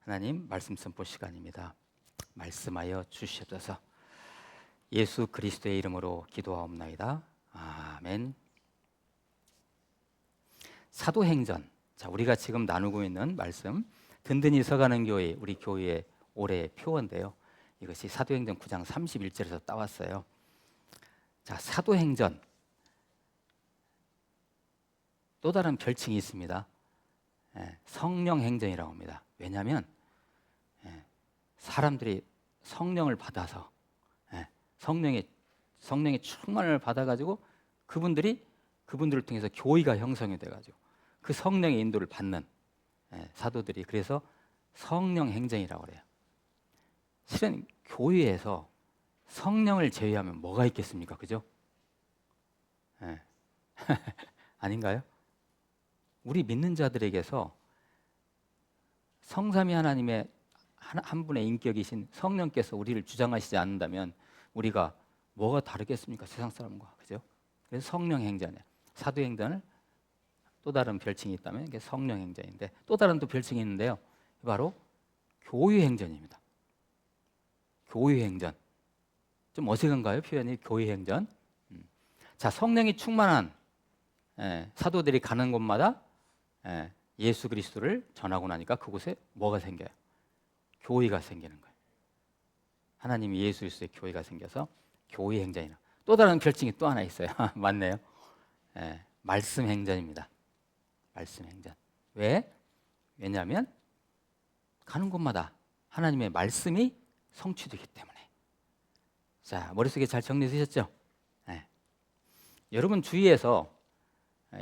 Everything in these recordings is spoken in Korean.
하나님 말씀 선포 시간입니다. 말씀하여 주시옵소서. 예수 그리스도의 이름으로 기도하옵나이다. 아멘. 사도행전. 자, 우리가 지금 나누고 있는 말씀 든든히 서가는 교회, 우리 교회의 올해의 표어인데요. 이것이 사도행전 9장 31절에서 따왔어요. 자, 사도행전 또 다른 별칭이 있습니다. 성령행전이라고 합니다. 왜냐하면 사람들이 성령을 받아서 성령의 충만을 받아가지고 그분들을 통해서 교회가 형성이 돼가지고 그 성령의 인도를 받는 사도들이, 그래서 성령행전이라고 그래요. 실은 교회에서 성령을 제외하면 뭐가 있겠습니까? 그죠? 아닌가요? 우리 믿는 자들에게서 성삼위 하나님의 한 분의 인격이신 성령께서 우리를 주장하시지 않는다면 우리가 뭐가 다르겠습니까? 세상 사람과. 그죠? 그래서 성령행전이에요. 사도행전을 또 다른 별칭이 있다면 이게 성령행전인데, 또 다른 또 별칭이 있는데요. 바로 교회행전입니다. 교회행전. 좀 어색한가요? 표현이 교회행전. 자, 성령이 충만한 사도들이 가는 곳마다 예수 그리스도를 전하고 나니까 그곳에 뭐가 생겨요? 교회가 생기는 거예요. 하나님이 예수 그리스도의 교회가 생겨서 교회행전이나 또 다른 별칭이 또 하나 있어요. 맞네요. 말씀행전입니다. 말씀행전. 왜? 왜냐하면 가는 곳마다 하나님의 말씀이 성취되기 때문에. 자, 머릿속에 잘 정리되셨죠? 여러분 주위에서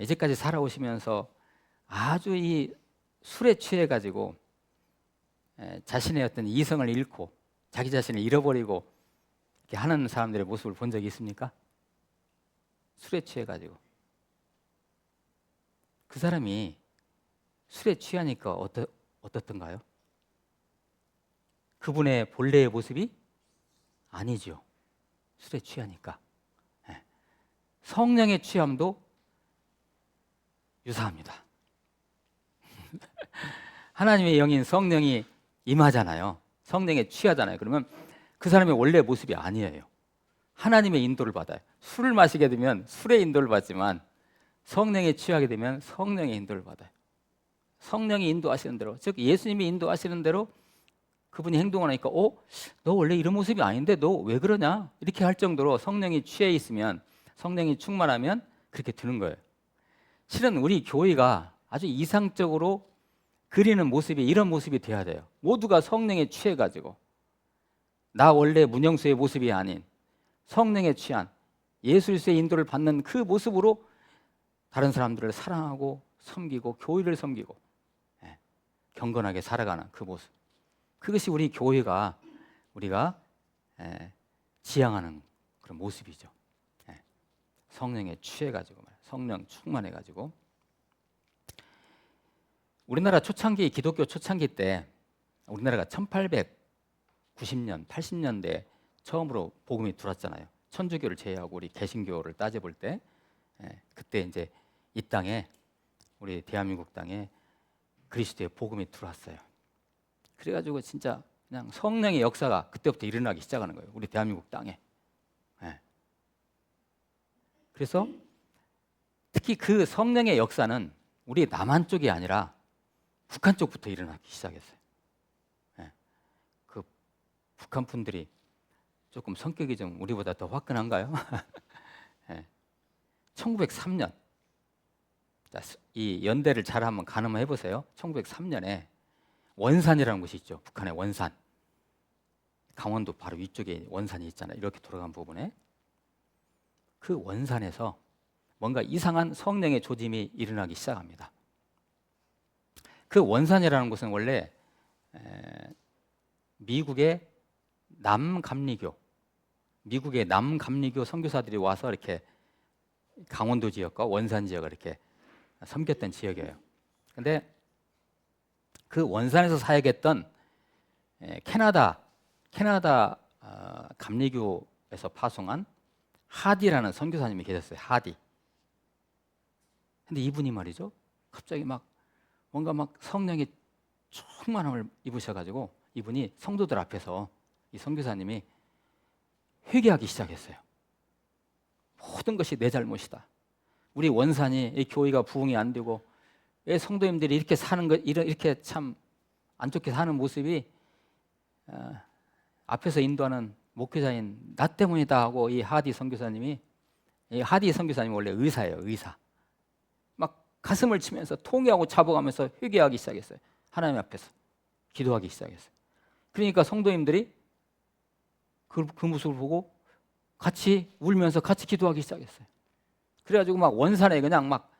이제까지 살아오시면서 아주 이 술에 취해가지고 자신의 어떤 이성을 잃고 자기 자신을 잃어버리고 이렇게 하는 사람들의 모습을 본 적이 있습니까? 술에 취해가지고. 그 사람이 술에 취하니까 어떻던가요? 그분의 본래의 모습이 아니죠. 술에 취하니까. 성령의 취함도 유사합니다. 하나님의 영인 성령이 임하잖아요. 성령에 취하잖아요. 그러면 그 사람의 원래 모습이 아니에요. 하나님의 인도를 받아요. 술을 마시게 되면 술의 인도를 받지만 성령에 취하게 되면 성령의 인도를 받아요. 성령이 인도하시는 대로, 즉 예수님이 인도하시는 대로 그분이 행동을 하니까 너 원래 이런 모습이 아닌데 너 왜 그러냐? 이렇게 할 정도로 성령이 취해 있으면, 성령이 충만하면 그렇게 되는 거예요. 실은 우리 교회가 아주 이상적으로 그리는 모습이 이런 모습이 돼야 돼요. 모두가 성령에 취해가지고 나 원래 문영수의 모습이 아닌 성령에 취한 예수 그리스도의 인도를 받는 그 모습으로 다른 사람들을 사랑하고 섬기고 교회를 섬기고 경건하게 살아가는 그 모습, 그것이 우리 교회가 우리가 지향하는 그런 모습이죠. 성령에 취해가지고, 성령 충만해가지고. 우리나라 초창기, 기독교 초창기 때 우리나라가 1890년, 80년대 처음으로 복음이 들어왔잖아요. 천주교를 제외하고 우리 개신교를 따져볼 때 그때 이제 이 땅에, 우리 대한민국 땅에 그리스도의 복음이 들어왔어요. 그래가지고 진짜 그냥 성령의 역사가 그때부터 일어나기 시작하는 거예요. 우리 대한민국 땅에. 그래서 특히 그 성령의 역사는 우리 남한 쪽이 아니라 북한 쪽부터 일어나기 시작했어요. 그 북한 분들이 조금 성격이 좀 우리보다 더 화끈한가요? 1903년, 이 연대를 잘 한번 가늠해 보세요. 1903년에 원산이라는 곳이 있죠. 북한의 원산. 강원도 바로 위쪽에 원산이 있잖아요. 이렇게 돌아간 부분에. 그 원산에서 뭔가 이상한 성령의 조짐이 일어나기 시작합니다. 그 원산이라는 곳은 원래 미국의 남감리교 선교사들이 와서 이렇게 강원도 지역과 원산 지역을 이렇게 섬겼던 지역이에요. 근데 그 원산에서 사역했던 캐나다 감리교에서 파송한 하디라는 선교사님이 계셨어요. 하디. 근데 이분이 말이죠, 갑자기 뭔가 성령이 충만함을 입으셔가지고 이분이 성도들 앞에서 이 선교사님이 회개하기 시작했어요. 모든 것이 내 잘못이다. 우리 원산이 이 교회가 부흥이 안 되고 왜 성도님들이 이렇게 사는 것 이렇게 참 안 좋게 사는 모습이 앞에서 인도하는 목회자인 나 때문이다 하고 이 하디 선교사님이 원래 의사예요. 의사. 막 가슴을 치면서 통회하고 자복하면서 회개하기 시작했어요. 하나님 앞에서 기도하기 시작했어요. 그러니까 성도님들이 그 모습을 보고 같이 울면서 같이 기도하기 시작했어요. 그래가지고 막 원산에 그냥 막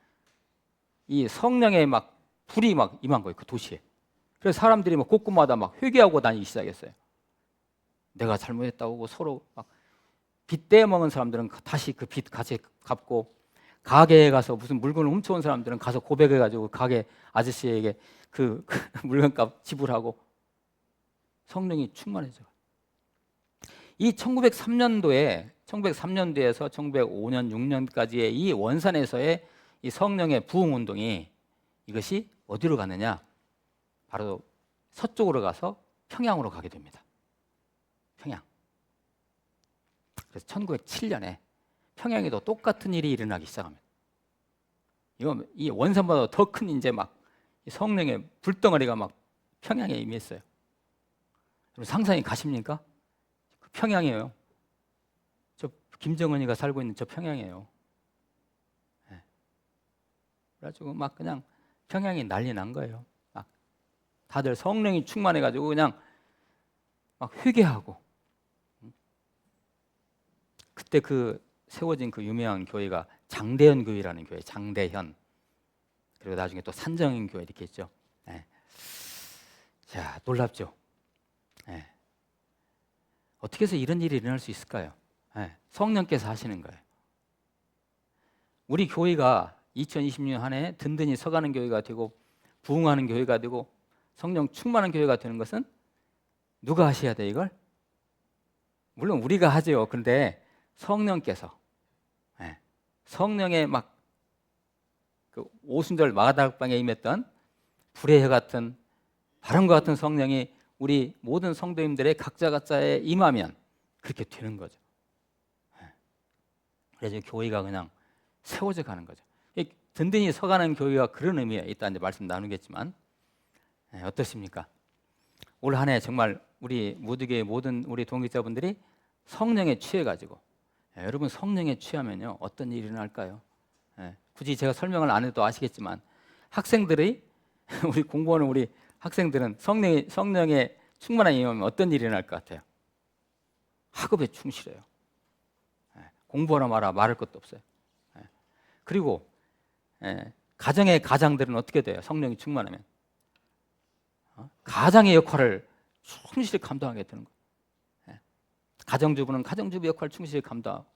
이 성령의 막 불이 막 임한 거예요. 그 도시에. 그래서 사람들이 막 곳곳마다 막 회개하고 다니기 시작했어요. 내가 잘못했다고 서로 막 빚 떼먹은 사람들은 다시 그 빚 같이 갚고, 가게에 가서 무슨 물건을 훔쳐온 사람들은 가서 고백해가지고 가게 아저씨에게 그 물건값 지불하고 성령이 충만해져요. 이 1903년도에서 1905년, 6년까지의 이 원산에서의 이 성령의 부흥 운동이 이것이 어디로 가느냐? 바로 서쪽으로 가서 평양으로 가게 됩니다. 평양. 그래서 1907년에 평양에도 똑같은 일이 일어나기 시작합니다. 이 원산보다 더 큰 이제 막 성령의 불덩어리가 막 평양에 임했어요. 여러분 상상이 가십니까? 그 평양이에요. 저 김정은이가 살고 있는 저 평양이에요. 네. 그래가지고 막 그냥 평양이 난리 난 거예요. 막 다들 성령이 충만해가지고 그냥 막 회개하고. 그때 그 세워진 그 유명한 교회가 장대현 교회라는 교회, 장대현. 그리고 나중에 또 산정인 교회 이렇게 있죠. 네. 자, 놀랍죠. 네. 어떻게 해서 이런 일이 일어날 수 있을까요? 네. 성령께서 하시는 거예요. 우리 교회가 2026년 한 해 든든히 서가는 교회가 되고 부흥하는 교회가 되고 성령 충만한 교회가 되는 것은 누가 하셔야 돼 이걸? 물론 우리가 하죠. 그런데 성령께서, 성령의 막 그 오순절 마가다락방에 임했던 불의 해 같은 바람과 같은 성령이 우리 모든 성도님들의 각자에 임하면 그렇게 되는 거죠. 그래서 교회가 그냥 세워져 가는 거죠. 든든히 서가는 교회가 그런 의미에 이따 이제 말씀 나누겠지만, 어떻습니까? 올 한 해 정말 우리 모두의 모든 우리 동역자분들이 성령에 취해가지고, 여러분 성령에 취하면요 어떤 일이 일어날까요? 굳이 제가 설명을 안 해도 아시겠지만 학생들이 우리 공부하는 우리 학생들은 성령에 충만한 임하면 어떤 일이 일어날 것 같아요? 학업에 충실해요. 공부하라 마라 말할 것도 없어요. 그리고 가정의 가장들은 어떻게 돼요? 성령이 충만하면 가장의 역할을 충실히 감당하게 되는 거예요. 가정주부는 가정주부 역할을 충실히 감당하고,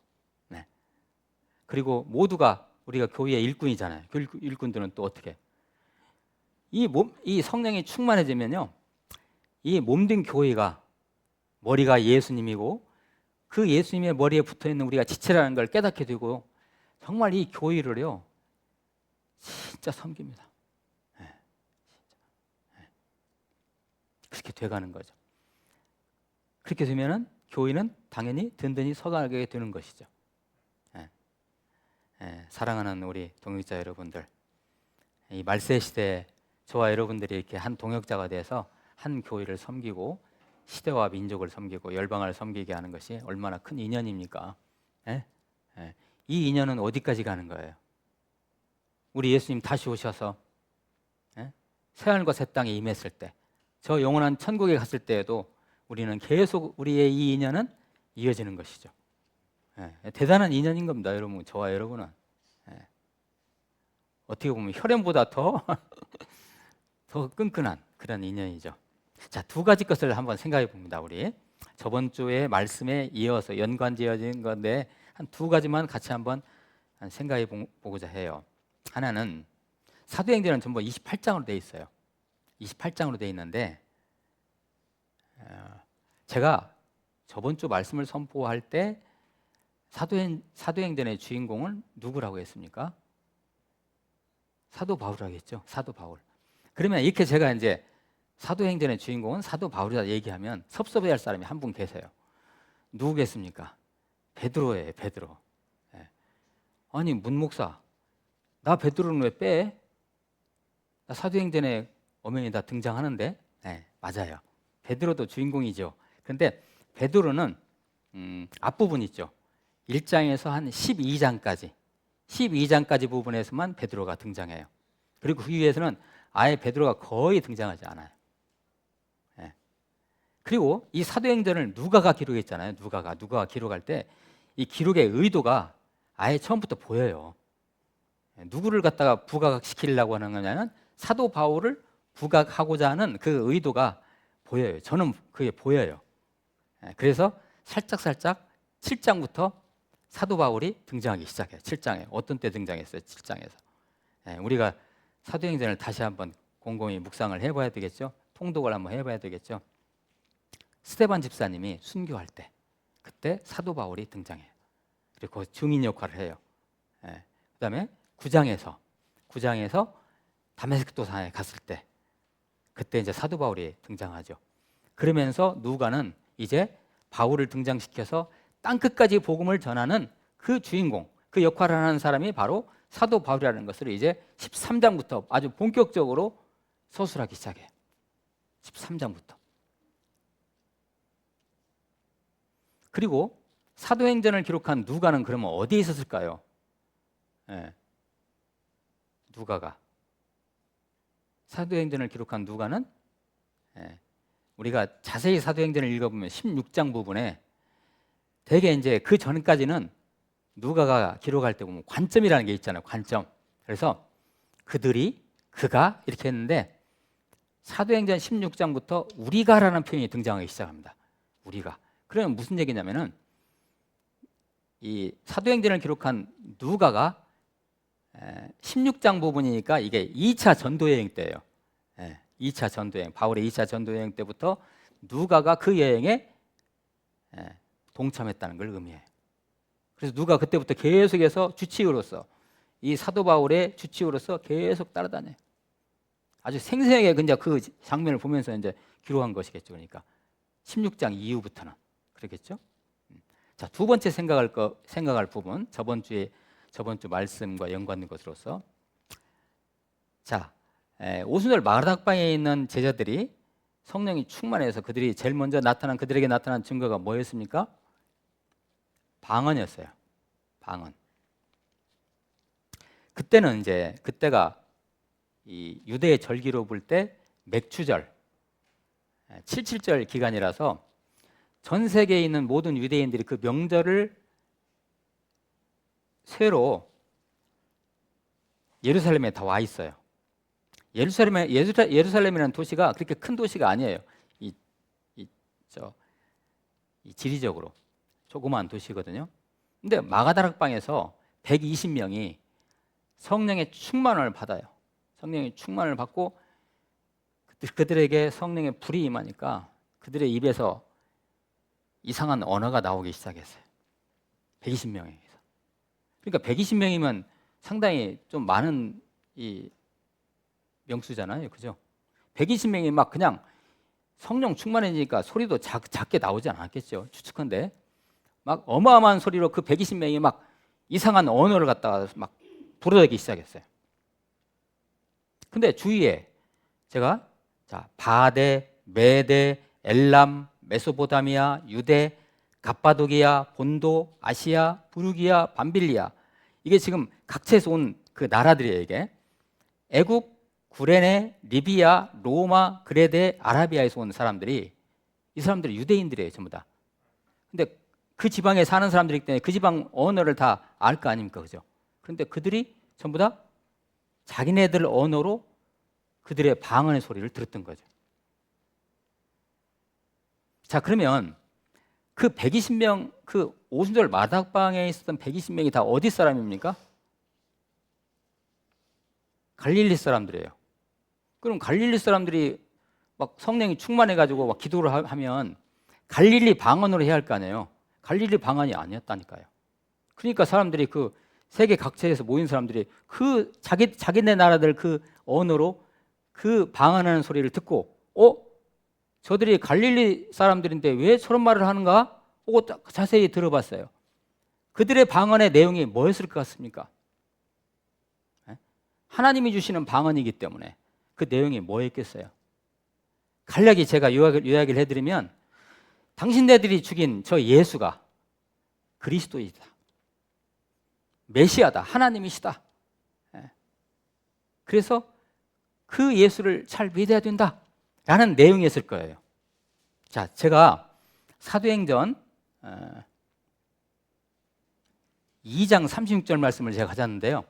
그리고 모두가 우리가 교회의 일꾼이잖아요. 일꾼들은 또 어떻게? 이 성령이 충만해지면요, 이 몸된 교회가 머리가 예수님이고 그 예수님의 머리에 붙어 있는 우리가 지체라는 걸 깨닫게 되고 정말 이 교회를요 진짜 섬깁니다. 그렇게 돼가는 거죠. 그렇게 되면은 교회는 당연히 든든히 서가게 되는 것이죠. 사랑하는 우리 동역자 여러분들, 이 말세 시대에 저와 여러분들이 이렇게 한 동역자가 돼서 한 교회를 섬기고 시대와 민족을 섬기고 열방을 섬기게 하는 것이 얼마나 큰 인연입니까? 이 인연은 어디까지 가는 거예요? 우리 예수님 다시 오셔서 새하늘과 새 땅에 임했을 때, 저 영원한 천국에 갔을 때에도 우리는 계속 우리의 이 인연은 이어지는 것이죠. 대단한 인연인 겁니다, 여러분. 저와 여러분은 어떻게 보면 혈연보다 더 끈끈한 그런 인연이죠. 자, 두 가지 것을 한번 생각해 봅니다. 우리 저번 주에 말씀에 이어서 연관지어진 건데 한 두 가지만 같이 한번 생각해 보고자 해요. 하나는 사도행전은 전부 28장으로 되어 있어요. 28장으로 되어 있는데 제가 저번 주 말씀을 선포할 때 사도행전의 주인공은 누구라고 했습니까? 사도 바울이라고 했죠. 사도 바울. 그러면 이렇게 제가 이제 사도행전의 주인공은 사도 바울이다 얘기하면 섭섭해할 사람이 한 분 계세요. 누구겠습니까? 베드로예요. 베드로. 예. 아니 문 목사, 나 베드로는 왜 빼? 나 사도행전에 엄연히 다 등장하는데. 네, 맞아요. 베드로도 주인공이죠. 그런데 베드로는 앞부분 있죠. 1장에서 한 12장까지 부분에서만 베드로가 등장해요. 그리고 그 위에서는 아예 베드로가 거의 등장하지 않아요. 네. 그리고 이 사도행전을 누가가 기록했잖아요. 누가가 기록할 때 이 기록의 의도가 아예 처음부터 보여요. 누구를 갖다가 부각시키려고 하는 거냐면 사도 바울을 부각하고자 하는 그 의도가 보여요. 저는 그게 보여요. 그래서 살짝 7장부터 사도 바울이 등장하기 시작해요. 7장에 어떤 때 등장했어요? 7장에서 우리가 사도행전을 다시 한번 곰곰이 묵상을 해봐야 되겠죠. 통독을 한번 해봐야 되겠죠. 스데반 집사님이 순교할 때 그때 사도 바울이 등장해요. 그리고 증인 역할을 해요. 그다음에 9장에서 다메섹 도상에 갔을 때 그때 이제 사도 바울이 등장하죠. 그러면서 누가는 이제 바울을 등장시켜서 땅 끝까지 복음을 전하는 그 주인공, 그 역할을 하는 사람이 바로 사도 바울이라는 것을 이제 13장부터 아주 본격적으로 서술하기 시작해요. 13장부터. 그리고 사도행전을 기록한 누가는 그러면 어디에 있었을까요? 누가가 사도행전을 기록한 누가는 우리가 자세히 사도행전을 읽어보면 16장 부분에 대개 이제 그 전까지는 누가가 기록할 때 보면 관점이라는 게 있잖아요. 관점. 그래서 그가 이렇게 했는데 사도행전 16장부터 우리가라는 표현이 등장하기 시작합니다. 우리가. 그러면 무슨 얘기냐면은 이 사도행전을 기록한 누가가 16장 부분이니까 이게 2차 전도여행 때예요. 2차 전도여행, 바울의 2차 전도여행 때부터 누가가 그 여행에 동참했다는 걸 의미해요. 그래서 누가 그때부터 계속해서 주치의로서 이 사도 바울의 주치의로서 계속 따라다녀요. 아주 생생하게 그냥 그 장면을 보면서 이제 기록한 것이겠죠. 그러니까 16장 이후부터는 그렇겠죠. 자, 두 번째 생각할 부분, 저번 주 말씀과 연관된 것으로서, 자, 오순절 마가닥방에 있는 제자들이 성령이 충만해서 그들이 제일 먼저 그들에게 나타난 증거가 뭐였습니까? 방언이었어요. 방언. 그때가 이 유대의 절기로 볼 때 맥추절, 77절 기간이라서 전 세계에 있는 모든 유대인들이 그 명절을 쇠로 예루살렘에 다 와 있어요. 예루살렘이라는 도시가 그렇게 큰 도시가 아니에요. 지리적으로 조그마한 도시거든요. 근데 마가다락방에서 120명이 성령의 충만을 받아요. 성령의 충만을 받고 그들에게 성령의 불이 임하니까 그들의 입에서 이상한 언어가 나오기 시작했어요. 120명에서. 그러니까 120명이면 상당히 좀 많은 이 명수잖아요. 그죠? 120명이 막 그냥 성령 충만해지니까 소리도 작게 나오지 않았겠죠. 추측한데. 막 어마어마한 소리로 그 120명이 막 이상한 언어를 갖다가 막 부르기 시작했어요. 근데 주위에 제가 바데, 메데, 엘람, 메소포타미아, 유대, 갑바도기아, 본도, 아시아, 부르기아, 밤빌리아, 이게 지금 각처에서 온 그 나라들이에요. 이게 애굽, 구레네, 리비아, 로마, 그레데, 아라비아에서 온 사람들이, 이 사람들이 유대인들이에요. 전부 다. 근데 그 지방에 사는 사람들이기 때문에 그 지방 언어를 다 알 거 아닙니까? 그죠? 그런데 그들이 전부 다 자기네들 언어로 그들의 방언의 소리를 들었던 거죠. 자, 그러면 그 120명, 그 오순절 마닥방에 있었던 120명이 다 어디 사람입니까? 갈릴리 사람들이에요. 그럼 갈릴리 사람들이 막 성령이 충만해가지고 막 기도를 하면 갈릴리 방언으로 해야 할 거 아니에요. 갈릴리 방언이 아니었다니까요. 그러니까 사람들이 그 세계 각처에서 모인 사람들이 그 자기네 나라들 그 언어로 그 방언하는 소리를 듣고 어? 저들이 갈릴리 사람들인데 왜 저런 말을 하는가? 하고 자세히 들어봤어요. 그들의 방언의 내용이 뭐였을 것 같습니까? 하나님이 주시는 방언이기 때문에 그 내용이 뭐였겠어요? 간략히 제가 요약을 해드리면 당신네들이 죽인 저 예수가 그리스도이다, 메시아다, 하나님이시다. 그래서 그 예수를 잘 믿어야 된다라는 내용이었을 거예요. 자, 제가 사도행전 2장 36절 말씀을 제가 가졌는데요.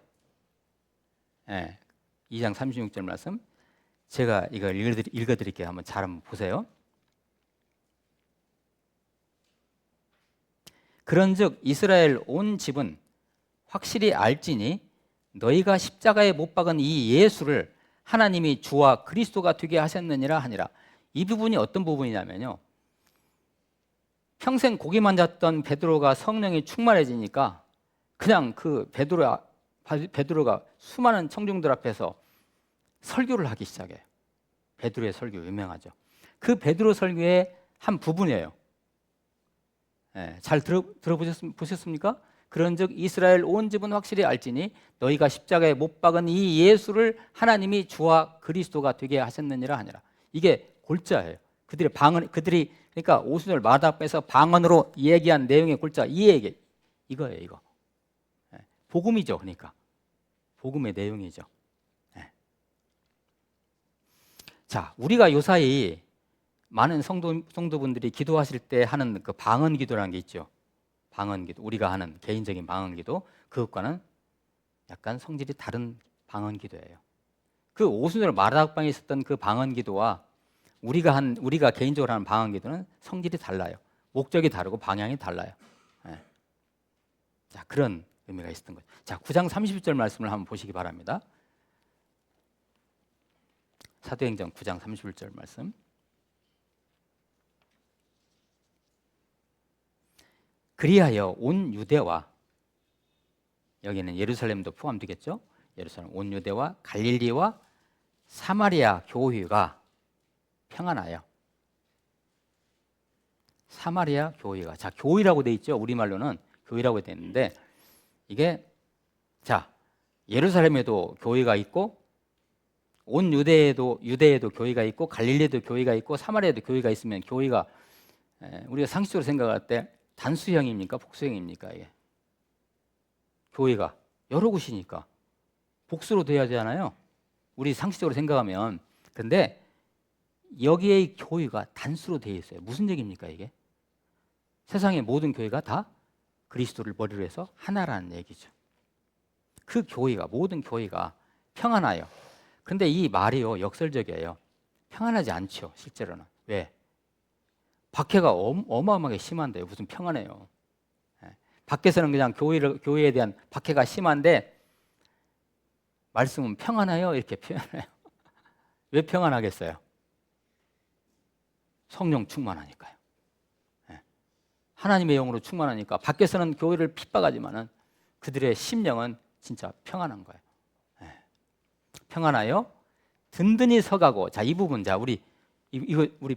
2장 36절 말씀 제가 이걸 읽어드릴게요. 한번 잘 한번 보세요. 그런즉 이스라엘 온 집은 확실히 알지니 너희가 십자가에 못 박은 이 예수를 하나님이 주와 그리스도가 되게 하셨느니라 하니라. 이 부분이 어떤 부분이냐면요, 평생 고기만 잤던 베드로가 성령이 충만해지니까 그냥 그 베드로가 수많은 청중들 앞에서 설교를 하기 시작해요. 베드로의 설교 유명하죠. 그 베드로 설교의 한 부분이에요. 잘 들어보셨습니까? 그런즉 이스라엘 온 집은 확실히 알지니 너희가 십자가에 못 박은 이 예수를 하나님이 주와 그리스도가 되게 하셨느니라 하니라. 이게 골자예요. 그들이 그러니까 오순절 마다 앞에서 방언으로 얘기한 내용의 골자 이거예요. 이거 복음이죠. 그러니까 복음의 내용이죠. 자, 우리가 요사이 많은 성도분들이 기도하실 때 하는 그 방언 기도라는 게 있죠. 방언 기도, 우리가 하는 개인적인 방언 기도, 그것과는 약간 성질이 다른 방언 기도예요. 그 오순절 마라닥방에 있었던 그 방언 기도와 우리가 개인적으로 하는 방언 기도는 성질이 달라요. 목적이 다르고 방향이 달라요. 자, 그런 의미가 있었던 거죠. 자, 9장 30절 말씀을 한번 보시기 바랍니다. 사도행전 9장 31절 말씀. 그리하여 온 유대와, 여기는 예루살렘도 포함되겠죠. 예루살렘 온 유대와 갈릴리와 사마리아 교회가 평안하여. 사마리아 교회가, 자, 교회라고 돼 있죠. 우리말로는 교회라고 돼 있는데, 이게 자, 예루살렘에도 교회가 있고 온 유대에도 교회가 있고 갈릴리에도 교회가 있고 사마리아에도 교회가 있으면 교회가 우리가 상식적으로 생각할 때 단수형입니까? 복수형입니까? 이게 교회가 여러 곳이니까 복수로 돼야 되잖아요. 우리 상식적으로 생각하면. 근데 여기에 교회가 단수로 되어 있어요. 무슨 얘기입니까? 이게 세상의 모든 교회가 다 그리스도를 머리로 해서 하나라는 얘기죠. 그 교회가, 모든 교회가 평안하여. 근데 이 말이요, 역설적이에요. 평안하지 않죠, 실제로는. 왜? 박해가 어마어마하게 심한데요. 무슨 평안해요. 밖에서는 그냥 교회에 대한 박해가 심한데 말씀은 평안하여 이렇게 표현해요. 왜 평안하겠어요? 성령 충만하니까요. 하나님의 영으로 충만하니까 밖에서는 교회를 핍박하지만은 그들의 심령은 진짜 평안한 거예요. 평안하여 든든히 서가고. 자, 이 부분, 자, 우리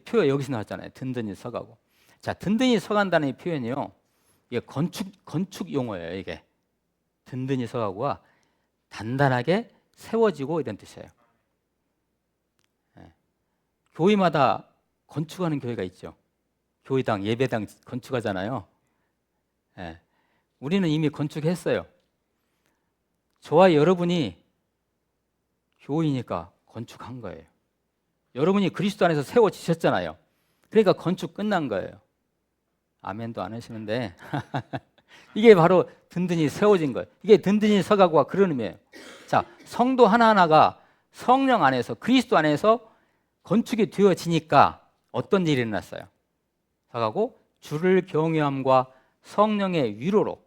표현 여기서 나왔잖아요. 든든히 서가고. 자, 든든히 서간다는 이 표현이요, 이게 건축 용어예요. 이게 든든히 서가고가 단단하게 세워지고 이런 뜻이에요. 교회마다 건축하는 교회가 있죠. 교회당, 예배당 건축하잖아요. 우리는 이미 건축했어요. 저와 여러분이 교회니까 건축한 거예요. 여러분이 그리스도 안에서 세워지셨잖아요. 그러니까 건축 끝난 거예요. 아멘도 안 하시는데 이게 바로 든든히 세워진 거예요. 이게 든든히 서가고가 그런 의미예요. 자, 성도 하나하나가 성령 안에서, 그리스도 안에서 건축이 되어지니까 어떤 일이 일어났어요? 서가고 주를 경외함과 성령의 위로로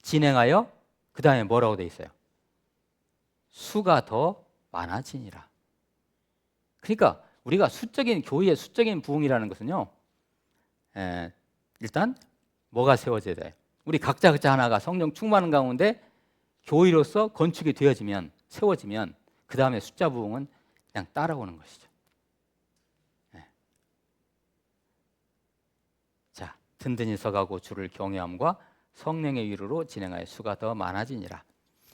진행하여, 그 다음에 뭐라고 돼 있어요? 수가 더 많아지니라. 그러니까 우리가 교회의 수적인 부흥이라는 것은요, 일단 뭐가 세워져야 돼요? 우리 각자 하나가 성령 충만한 가운데 교회로서 건축이 되어지면, 세워지면 그 다음에 숫자 부흥은 그냥 따라오는 것이죠. 든든히 서가고 주를 경외함과 성령의 위로로 진행하여 수가 더 많아지니라.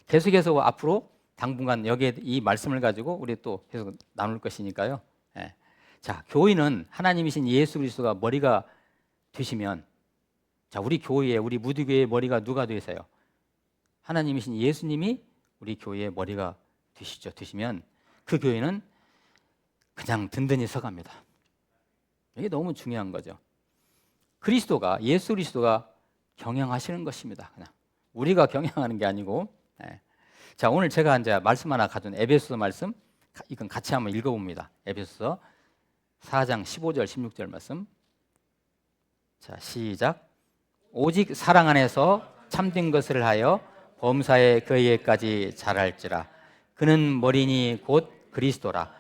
계속해서 앞으로 당분간 여기에 이 말씀을 가지고 우리 또 계속 나눌 것이니까요. 예. 자, 교인은 하나님이신 예수 그리스도가 머리가 되시면, 자, 우리 교회에, 우리 무디교회의 머리가 누가 되세요? 하나님이신 예수님이 우리 교회의 머리가 되시면 그 교회는 그냥 든든히 서갑니다. 이게 너무 중요한 거죠. 그리스도가, 예수 그리스도가 경영하시는 것입니다. 그냥 우리가 경영하는 게 아니고. 예. 자, 오늘 제가 이제 말씀 하나 가져온 에베소서 말씀, 이건 같이 한번 읽어봅니다. 에베소서 4장 15절 16절 말씀. 자, 시작. 오직 사랑 안에서 참된 것을 하여 범사에 그에게까지 자랄지라. 그는 머리니 곧 그리스도라.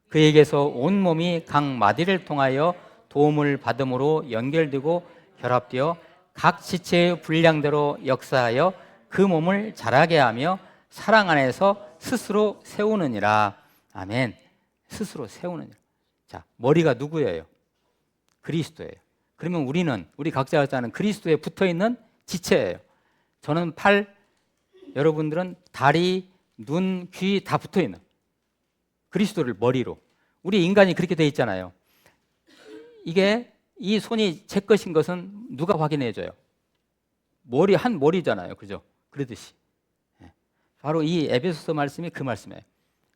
그에게서 온 몸이 각 마디를 통하여 도움을 받음으로 연결되고 결합되어 각 지체의 분량대로 역사하여 그 몸을 자라게 하며 사랑 안에서 스스로 세우느니라. 아멘. 스스로 세우느니라. 자, 머리가 누구예요? 그리스도예요. 그러면 우리 각자는 그리스도에 붙어있는 지체예요. 저는 팔, 여러분들은 다리, 눈, 귀 다 붙어있는 그리스도를 머리로. 우리 인간이 그렇게 돼 있잖아요. 이게 이 손이 제 것인 것은 누가 확인해 줘요? 한 머리잖아요. 그죠? 그러듯이. 바로 이 에베소서 말씀이 그 말씀이에요.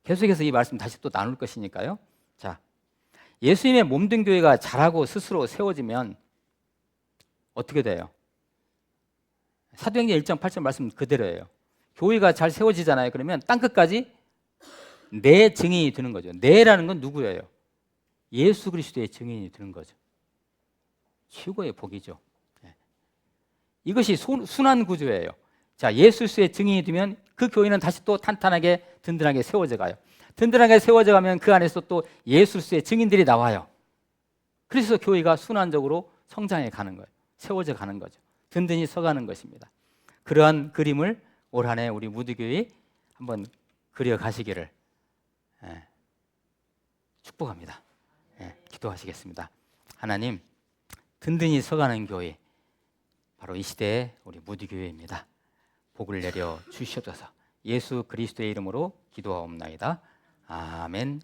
계속해서 이 말씀 다시 또 나눌 것이니까요. 자, 예수님의 몸된 교회가 자라고 스스로 세워지면 어떻게 돼요? 사도행전 1장 8절 말씀 그대로예요. 교회가 잘 세워지잖아요. 그러면 땅끝까지 내 증인이 되는 거죠. 내라는 건 누구예요? 예수 그리스도의 증인이 되는 거죠. 최고의 복이죠. 이것이 순환 구조예요. 자, 예수 그리스도의 증인이 되면 그 교회는 다시 또 탄탄하게 든든하게 세워져 가요. 든든하게 세워져 가면 그 안에서 또 예수 그리스도의 증인들이 나와요. 그래서 교회가 순환적으로 성장해 가는 거예요. 세워져 가는 거죠. 든든히 서가는 것입니다. 그러한 그림을 올 한 해 우리 무디교회 한번 그려 가시기를 축복합니다. 기도하시겠습니다. 하나님, 든든히 서가는 교회, 바로 이 시대의 우리 무디교회입니다. 복을 내려 주시옵소서. 예수 그리스도의 이름으로 기도하옵나이다. 아멘.